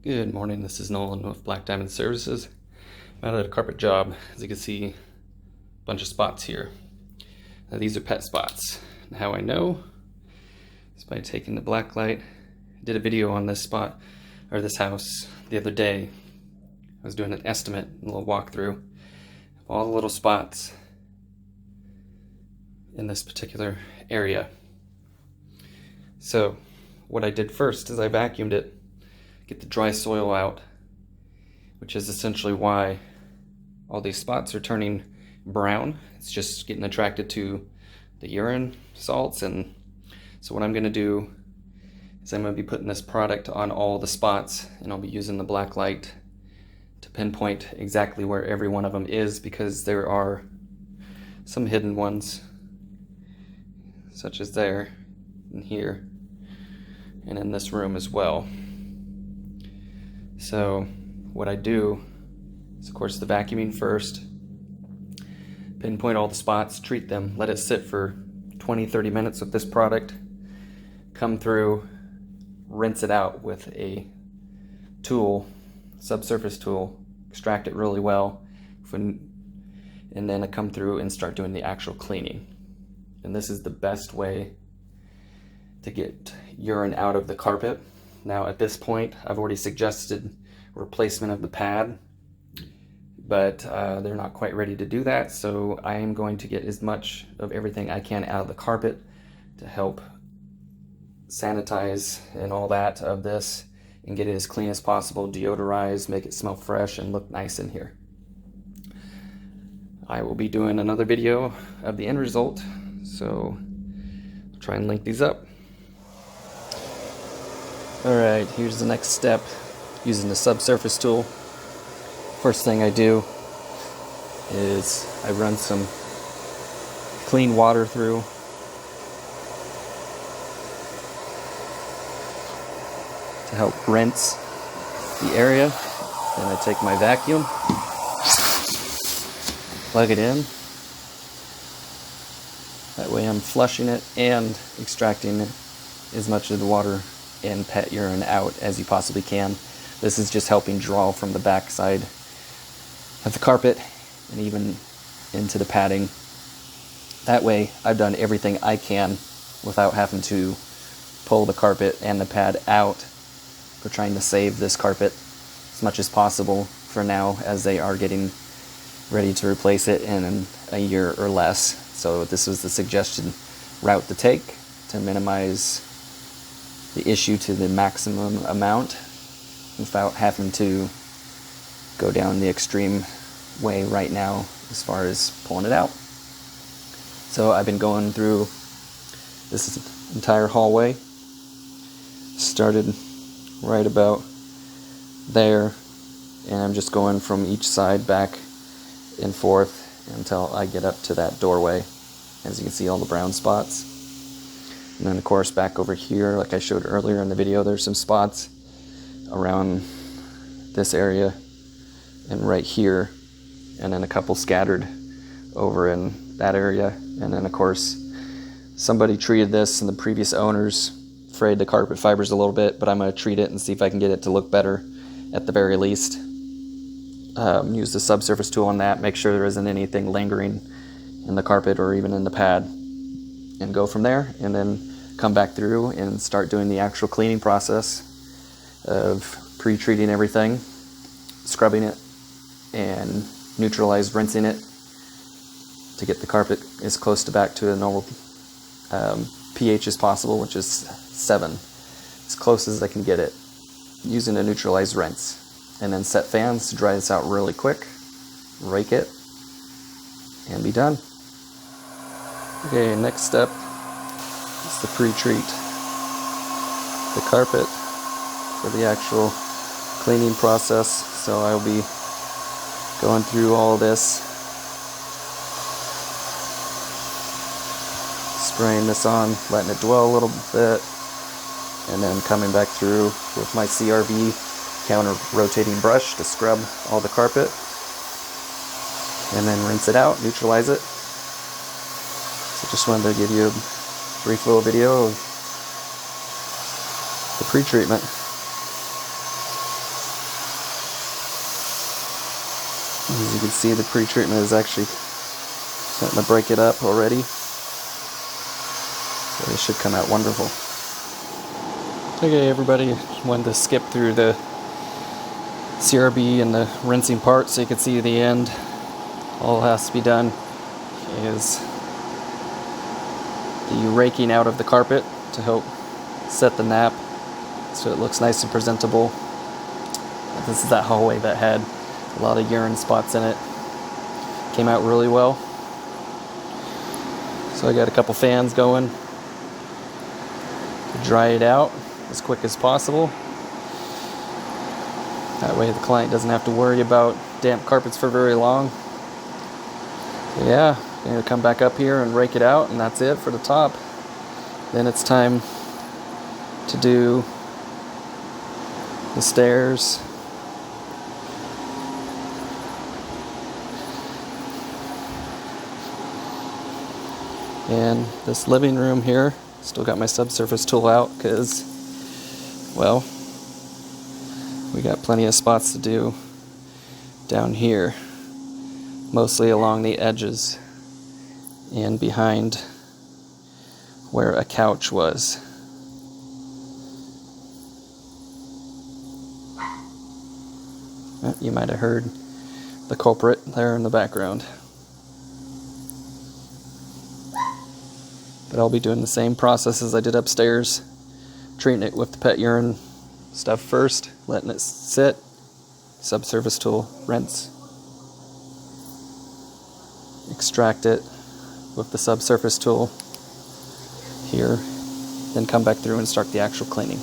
Good morning, this is Nolan with Black Diamond Services. I'm out at a carpet job. As you can see, a bunch of spots here. Now, these are pet spots. And how I know is by taking the black light. I did a video on this spot, or this house, the other day. I was doing an estimate, a little walkthrough of all the little spots in this particular area. So, what I did first is I vacuumed it, get the dry soil out, which is essentially why all these spots are turning brown. It's just getting attracted to the urine salts. And so what I'm going to do is I'm going to be putting this product on all the spots, and I'll be using the black light to pinpoint exactly where every one of them is, because there are some hidden ones, such as there and here and in this room as well. So what I do is, of course, the vacuuming first, pinpoint all the spots, treat them, let it sit for 20-30 minutes with this product, come through, rinse it out with a tool, subsurface tool, extract it really well, and then I come through and start doing the actual cleaning. And this is the best way to get urine out of the carpet. Now at this point, I've already suggested replacement of the pad, but they're not quite ready to do that, so I am going to get as much of everything I can out of the carpet to help sanitize and all that of this and get it as clean as possible, deodorize, make it smell fresh and look nice in here. I will be doing another video of the end result, so I'll try and link these up. Alright, here's the next step, using the subsurface tool. First thing I do is I run some clean water through. To help rinse the area. Then I take my vacuum, plug it in. That way I'm flushing it and extracting as much of the water and pet urine out as you possibly can. This is just helping draw from the backside of the carpet and even into the padding. That way I've done everything I can without having to pull the carpet and the pad out. We're trying to save this carpet as much as possible for now, as they are getting ready to replace it in a year or less. So this was the suggested route to take to minimize the issue to the maximum amount without having to go down the extreme way right now as far as pulling it out. So I've been going through this entire hallway, started right about there, and I'm just going from each side back and forth until I get up to that doorway. As you can see, all the brown spots. And then of course back over here, like I showed earlier in the video, there's some spots around this area and right here, and then a couple scattered over in that area. And then of course somebody treated this, and the previous owners frayed the carpet fibers a little bit, but I'm going to treat it and see if I can get it to look better at the very least. Use the subsurface tool on that, make sure there isn't anything lingering in the carpet or even in the pad, and go from there, and then come back through and start doing the actual cleaning process of pre-treating everything, scrubbing it, and rincing it to get the carpet as close to back to a normal pH as possible, which is 7, as close as I can get it, using a neutralized rinse. And then set fans to dry this out really quick, rake it, and be done. Okay, next step is to pre-treat the carpet for the actual cleaning process. So I'll be going through all this, spraying this on, letting it dwell a little bit, and then coming back through with my CRV counter-rotating brush to scrub all the carpet, and then rinse it out, neutralize it. So just wanted to give you a brief little video of the pre-treatment. As you can see, the pre-treatment is actually starting to break it up already. So this should come out wonderful. Okay, everybody, wanted to skip through the CRB and the rinsing part so you can see the end. All has to be done is the raking out of the carpet to help set the nap so it looks nice and presentable. This is that hallway that had a lot of urine spots in it. Came out really well. So I got a couple fans going to dry it out as quick as possible. That way the client doesn't have to worry about damp carpets for very long. So yeah, I'm going to come back up here and rake it out, and that's it for the top. Then it's time to do the stairs. And this living room here, still got my subsurface tool out because, well, we got plenty of spots to do down here, mostly along the edges and behind where a couch was. You might have heard the culprit there in the background. But I'll be doing the same process as I did upstairs, treating it with the pet urine stuff first, letting it sit, subsurface tool, rinse, extract it with the subsurface tool here, then come back through and start the actual cleaning.